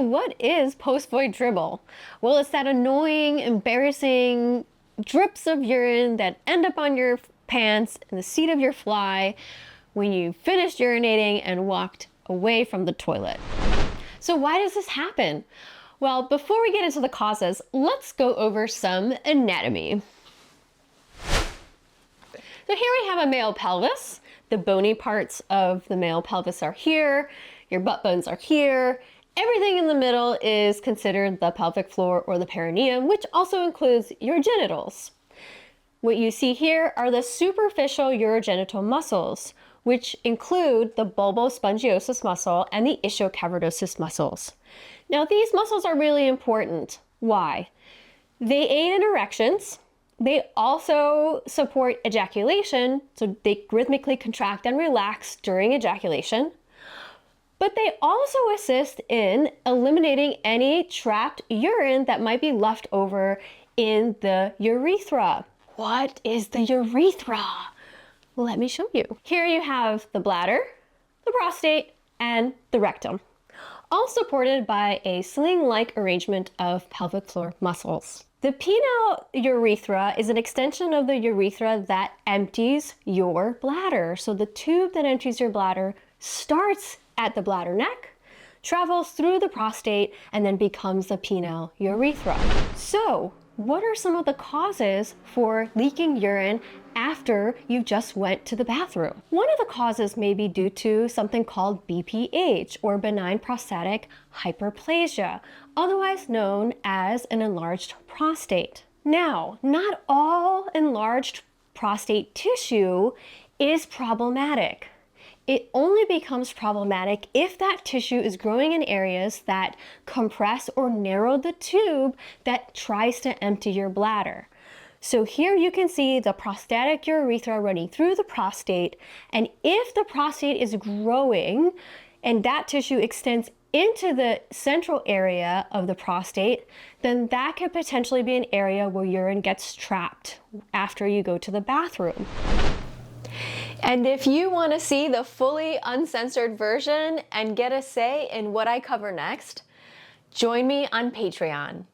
what is post-void dribble? Well, it's that annoying, embarrassing drips of urine that end up on your pants and the seat of your fly when you finished urinating and walked away from the toilet. So why does this happen? Well, before we get into the causes, let's go over some anatomy. So here we have a male pelvis. The bony parts of the male pelvis are here. Your butt bones are here. Everything in the middle is considered the pelvic floor or the perineum, which also includes your genitals. What you see here are the superficial urogenital muscles, which include the bulbospongiosus muscle and the ischiocavadosis muscles. Now, these muscles are really important. Why? They aid in erections. They also support ejaculation, so they rhythmically contract and relax during ejaculation. But they also assist in eliminating any trapped urine that might be left over in the urethra. What is the urethra? Let me show you. Here you have the bladder, the prostate, and the rectum, all supported by a sling-like arrangement of pelvic floor muscles. The penile urethra is an extension of the urethra that empties your bladder. So the tube that empties your bladder starts at the bladder neck, travels through the prostate, and then becomes the penile urethra. So what are some of the causes for leaking urine after you just went to the bathroom? One of the causes may be due to something called BPH, or benign prostatic hyperplasia, otherwise known as an enlarged prostate. Now, not all enlarged prostate tissue is problematic. It only becomes problematic if that tissue is growing in areas that compress or narrow the tube that tries to empty your bladder. So here you can see the prostatic urethra running through the prostate, and if the prostate is growing and that tissue extends into the central area of the prostate, then that could potentially be an area where urine gets trapped after you go to the bathroom. And if you want to see the fully uncensored version and get a say in what I cover next, join me on Patreon.